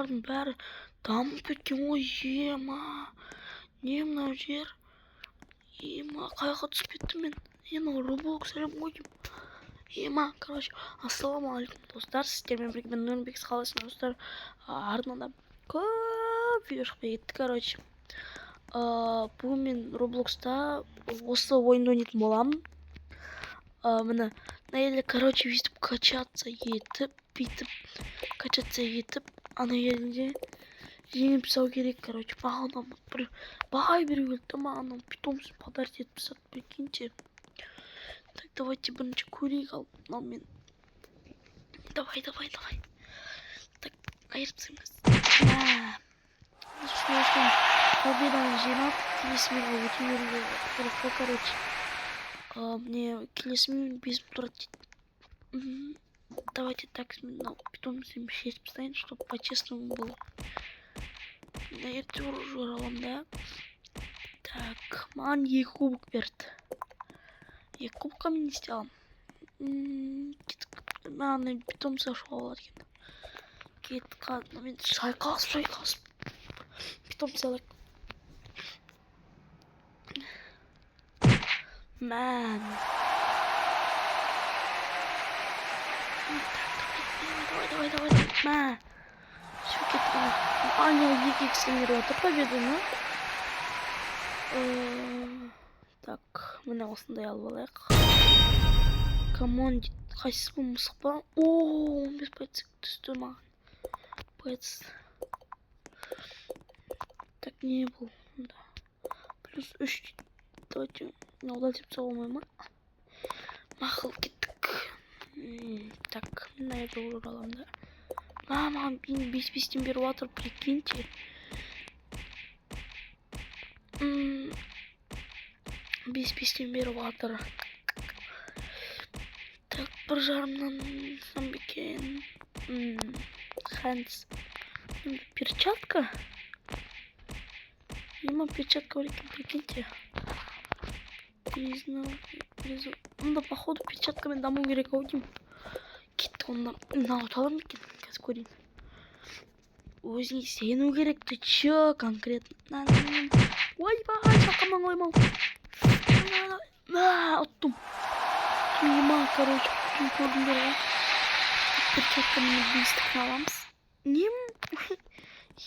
Олардың бәрі дамып кеткен ғой. Ема. Не мынау жер? Ема, қайға түсіп кеттім мен? Ема, Roblox әлем ғой. Ема, короче, ассалаумағалейкум достар, сіздермен бірге мен Нұрбек қаласының достар. Артында көп видео шықпай кетті, короче. Бүгін мен Robloxта осы ойынды ойнайтын боламын. Міне, мына короче, өйстіп качаться етіп, бүйтіп качаться етіп, ана елінде жеңіп тастау керек, короче. Маған бір бай беру келді, маған питомец подарить етіп тастады, прикиньте. Так, давайте бірінші көрейік ал. Мен давай. Так, айыртсаңыз. Победаны жинап, келесімен өте беруге керек қой, короче. Мне келесімен 5 тұрады. Давайте так, мынау питомцем 6 поставим, чтобы по-честному было. На ерте уже аламын, да? Так, маған 2 кубок берді. 2 кубокқа мен істей аламын. Маған питомец ашуға болады екен. Кеттік, мен шайқасып питомец алайық. Мән. Давай. Мә. Все, кеттік. Аня 2x беріп победу, ну? Так, міне осындай алып алайық. Камон, қайсысы бұл мысық па? 15 пайыз түсті маған. Пайыз. Так, не бұл? Плюс 3. Давайте, удалить болмай ма? Мақыл кеттік. Так, мына жерде аламын да. Маған 5-5-тен беріп жатыр, прикиньте. 5-5-тен беріп жатыр. Так, бір жарымнан сам бекен. Хэнс. Перчатка? Ема перчатка бар екен, прикиньте. Онда, походу, перчаткамен даму керек ау деймін. Кетті, онда мынау талам екен, қазір көрейін. Өзіңе сену керек, ты чё конкретно? Ойбай, шақырман оймау. Ұттым. Ема, короче, көрдіңдер ғой. Перчаткамен бейстікін аламыз. Нем?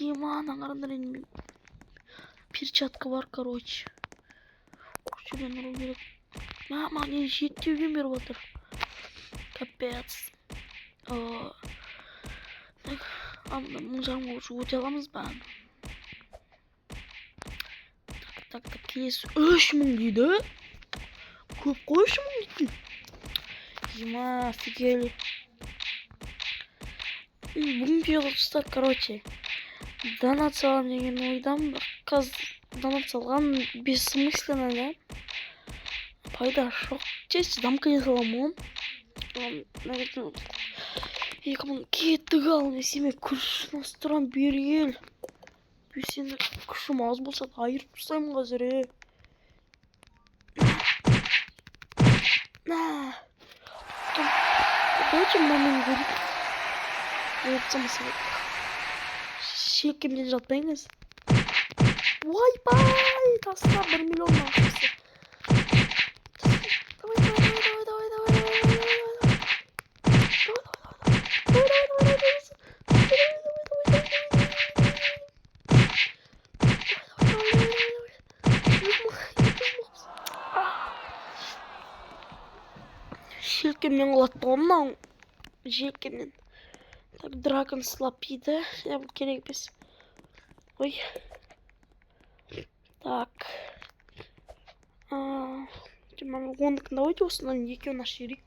Ема, аңғарындар енді перчатка бар, короче. Жүрен ұру керек. Маған не жеттеуген беріп отыр. Капец. Мың жарымға өте аламыз ба? Так, келесі 3000 дейді. Көп қой 3000 дейді. Ема, офигели. Бүгін пиғылыстар, короче. Донат салам деген ойдам. Донат салған бессмысленно, да? Пайда жоқ. Честь, дамка не саламын. Наверное, 2000 кеттік ал, мен семе күш настырам бергел. Сені күшім аз болса да айырып тастаймын қазір. Давайте мынаны көрейік. Өйтсамасы шекемден жатпайыңыз. Ойбай, таста 1 миллион ақысы. Желкемнен құлатты мынау. Желкемнен. Так, дракон слапиды. Я бұл керек емес. Ой. Так. Ондықын давайте осыдан екеуін ашы ерек.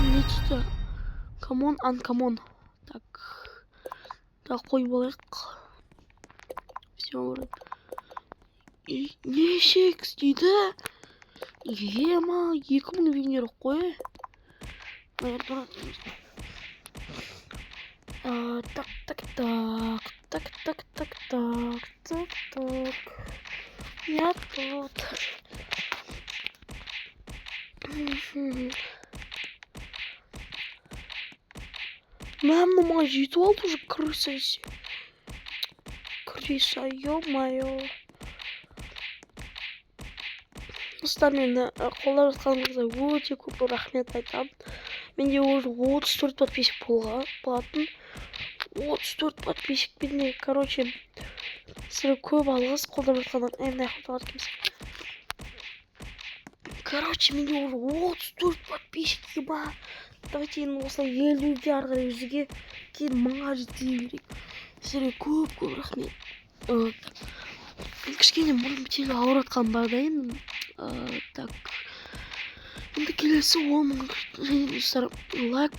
Не дейді? Камон, анкамон. Так. Так, қой болайық. Все, вроде. Не шекс дейді? Ема, 2000 винер қой. Так. Я тут. мама жетіп алды уже крыса есе. Крыса, ё-моё. Достар, мені қолдап жатқаныңызға өте көп рахмет айтамын. Менде уже 34 подписчик болатын. 34 подписчикпен, короче, сізге көп алғыс қолдап жатқаныңызға. Мына жаққа өткенбіз. Короче, менде уже 34 подписчик ба. Давайте енді осылай 50-ге ары қарай жүзге кейін 1000-ға жете берейік. Сізге көп рахмет. Кішкене мұрным телі ауырып жатқан бар да енді. Так. Енді келесі 10.000 және достар, лайк,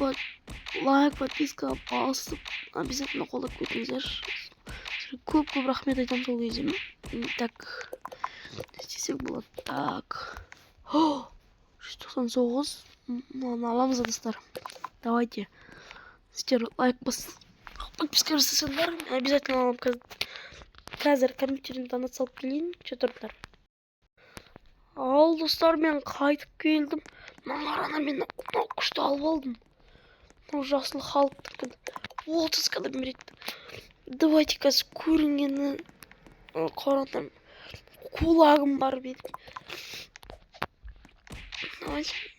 подписка басып, обязательно қолдап кетіңіздер. Сізге көп рахмет айтамын сол кезде. Так. Істесек болады. Так. 199. Ладно, аламыз, достар. Давайте. Сіздер лайк подписка жасасаңдар, обязательно аламын. Қазір компьютерден танып салып келейін. Четвертар. Ал, достар, мен қайтып келдім. Маңарана мен күшті алып алдым. Жасыл халықтың 30 кадр береді. Давайте қазір көрінгені қарадым. Кулагым бар беді.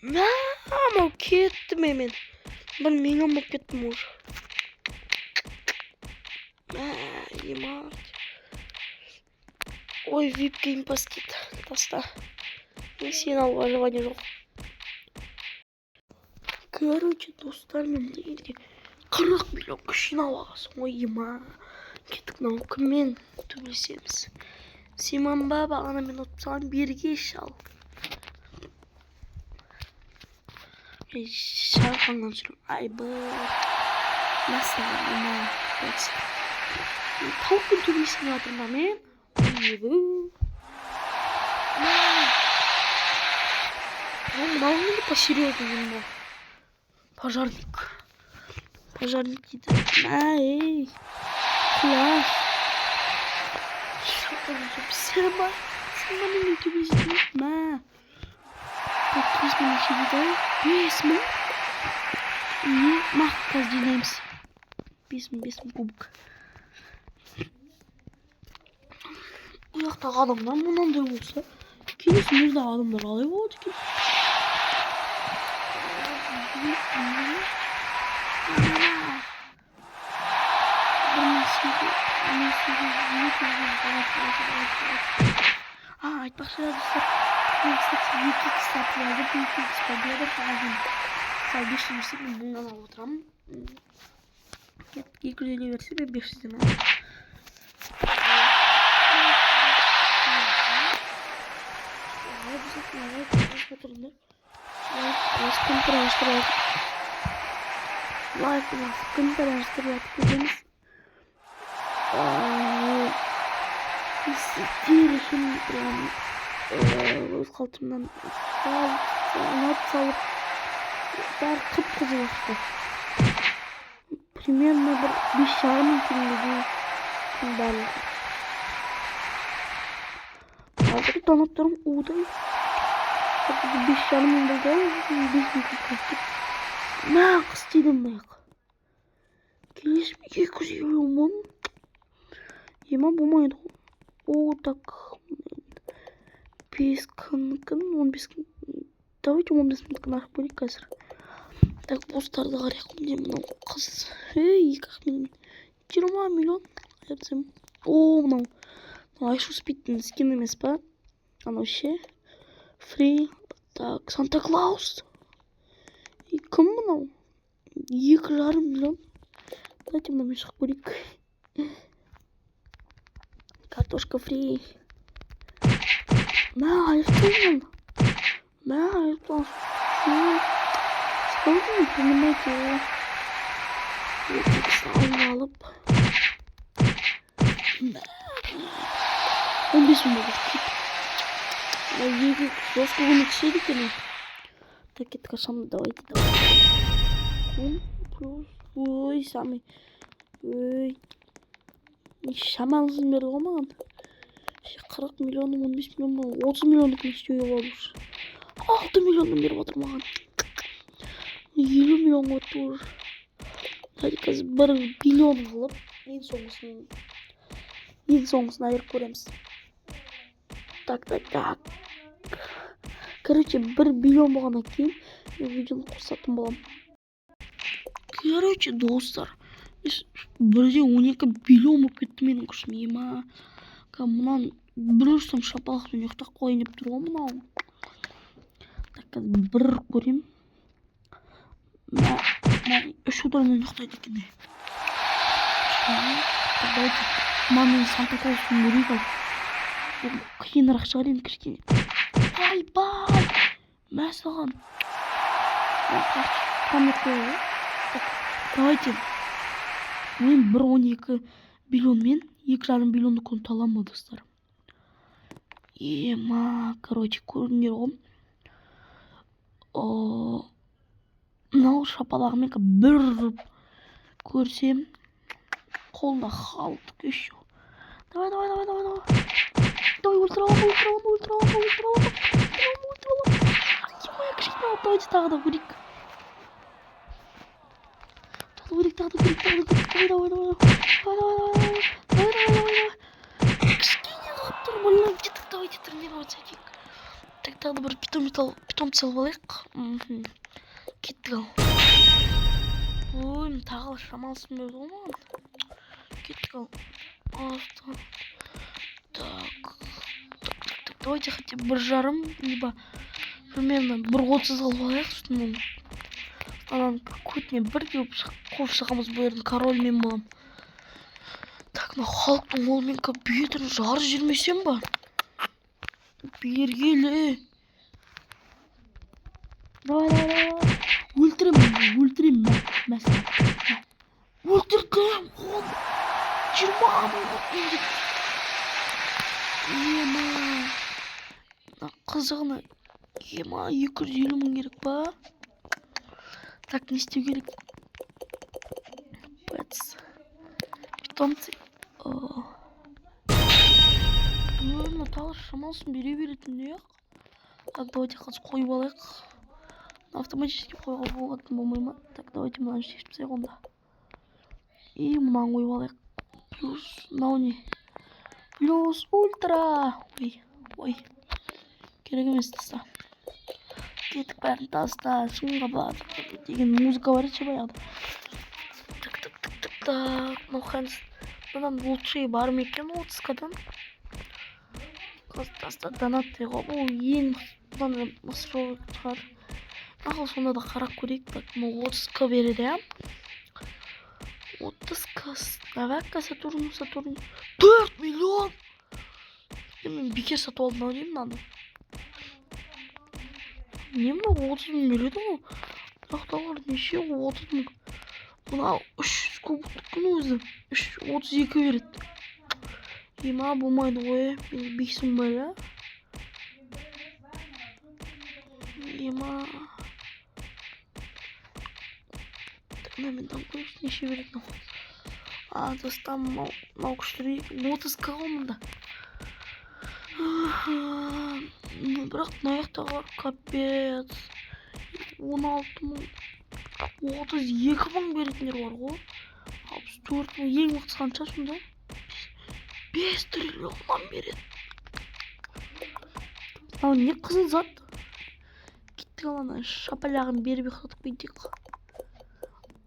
Мама, кеттім мен. 1 миллион болып кеттім уже. Емат. Ой, вип геймпас дейді. Таста. Мен сен алуға желание жоқ. Короче, достар, мен дегенде 40 миллион күшін алғасың. Ой, ема. Кеттік мынау кіммен төбелесеміз. Симан ба, бағана мен отсам берге шал. Шарқанған жүрім. Ай, бұл. Насыға, ема. Тауқын төбелесің жатырмда мен. Мынау не посерьезнее. Пожарник дейді. Эй, класс. Что там уже псерба? Сыманың төбелесің. Ма. 30 минут дейді. 5 мың. Не, мақ қазденеміз. 5 мың кубок. Ұяқтағы адамдар мұнандай болса, келесі мұрдағы адамдар қалай болады екен? Айтпақшы достар, мен кстати 2x сатылады, 2x победа қағазын. Сәл 500 берсе, мен бұндан алып отырамын. 250 берсе, мен 500-ден алып. Лайк, комментарий оставляйте. Решим прям өз қалтымнан салып бәрі қып-қызыл ашты. Примерно бір 5,5 мың теңгеден барлығы. Қазір доноттарым удай. 5,5 мың болды, 5 мың көптіп. Нақ істейдім нақ. Келесім 250 мың. Ема болмайды. О, так. 5 күнкін, 15 күн. Давайте 15 минуткін ашып көрейік қазір. Так, бостарды қарайық. Міне мынау қыз. 2 20 миллион. О, мынау. Айшу спиттің скин емес па? Анау ше. Фри. Так, Санта Клаус. И кім мынау? 2,5 миллион. Давайте мынау мен шығып көрейік. Картошка фри. Мә, айыптан. Мә, айыптан. Сколько не понимаете? Өтек сауын алып. 15 мың болды. Егі досқа көмек шеді екен. Так, кеттік ашамды, давайте. Ой, самый. Ой. Шамалысын берді ғой маған. 40 миллион, 15 миллион, 30 миллион күн істеуге болады уже. 6 миллиондан беріп отыр маған. 50 миллион отыр уже. Hadi kız 1 milyon alıp en soңғысына ayırып көреміз. Так. Короче, 1 миллион болғаннан кейін мен видеоны қосатын боламын. Короче, достар, бірден 12 миллион болып кетті менің күшім. Ема, мұнан бір ұрсам шапалақпен ұйықтап қояйын деп тұр ғой мынау. Так, бір көрейін. Мен 3 удармен ұйықтайды екен. Давайте маманың Санта-Клаусын көрейік ал. Қиынырақ шығар енді кішкене. Бай! Мә саған. Давайте. Мен 1,12 миллионмен 2,5 миллионды көміп аламын, достар. Ема, короче, көріңдер ғой. Мынау шапалағымен бір көрсем, қолына халды көшу. Давай. Давай, ультраламын. Давайте тағы да көрейік. Давай. Кішкене қалып тұр, блин, давайте тренироваться етейік. Так, тағы бір питомцы алып алайық. Кеттік ал. Ой, тағы шамалысын бөлді ғой маған. Кеттік ал. Так. Давайте хотя бы 1,5, либо примерно 1,30 алып алайық. Анан көтіне бірге қуып шығамыз, бұл жердің король мен болам. Так, мына халықтың қолымен бүйетін жар жүрмесем ба? Бергелі. Давай. Өлтірем мәсін. Өлтірдім. 20 мың. Ема. Қызығына. Ема, 250 мың керек ба? Так, не істеу керек? Питомцы. Тағы шамалысын бере беретін не ақ? Так, давайте қазір қойып алайық. Автоматически қойға болатын болмай ма? Так, давайте мынаны шешіп тастайық онда. И мынаны қойып алайық. Плюс, мынау не? Плюс ультра. Ой. Керек емес таста. Кеттік бәрін таста. Шыңға бар. Деген музыка бар ше баяғыда. Так, ну бұдан лучшие бар ма екен 30-кадан? Таста донат дейғо. Бұл ең бұдан мысыролық шығар. Нақыл сонда да қарап көрейік. Так, 30к береді, я? 30к. Давай-ка Сатурн. 4 миллион! Мен бекер сатып алдым ау деймін мынаны. Не мынау 30 мың береді ғой? Тақталар неше 30 мың. Мынау 300 кубықтың өзі 32 береді. Ема болмайды ғой, мен 5 мың бар, я? Ема. Мен там көріп неше береді мынау. Достан мынау күштері 30к ғой мұнда. Бірақ наяқтағы бар, капец. 16 мың. 32 мың беретіндер бар ғой. 64 мың. Ең мықтысы қанша сонда? 5 триллионнан береді. Ал не қызыл зат? Кеттік алана шапалағын беріп ұйықтатып кетейік.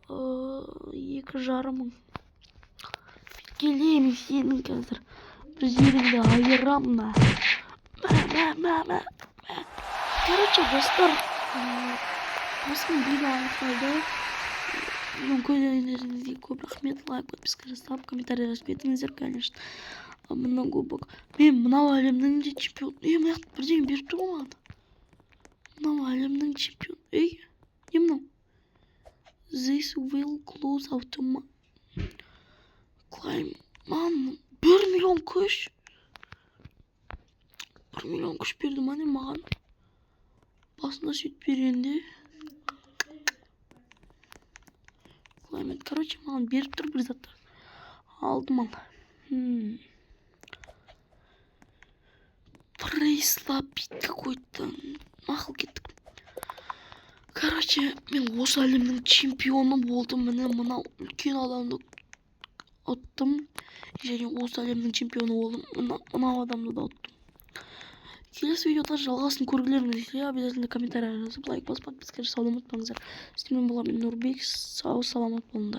2,5 мың. Келемін сенің қазір. Бір жеріңді айырамын. Короче, достар, осының видео аяқталды. Көздеріңізге көп рахмет. Лайк, подписка жасап, комментарий жазып кетіңіздер, конечно. Много бок. Мен мынау әлемнің де чемпион. Мына бірдеңе беріп тұр ғой маған. Мынау әлемнің чемпион. Не мынау? This will close automatic. Climb. Маған 1 миллион күш. 1 миллион күш берді ма не маған? Басында сөйтіп бергенде. Climate. Короче, маған беріп тұр бір заттар. Алдым ал. Прислабить какой-то. Мақыл кеттік. Короче, мен осы әлемнің чемпионы болдым. Міне мына үлкен адамды ұттым. Және осы әлемнің чемпионы болдым. Мынау адамды да ұттым. Келесі видеода жалғасын көргілеріңіз келсе, обязательно комментарий жазып, лайк басып, подписка жасауды ұмытпаңыздар. Сіздермен болған мен Нұрбек. Сау саламат болыңдар.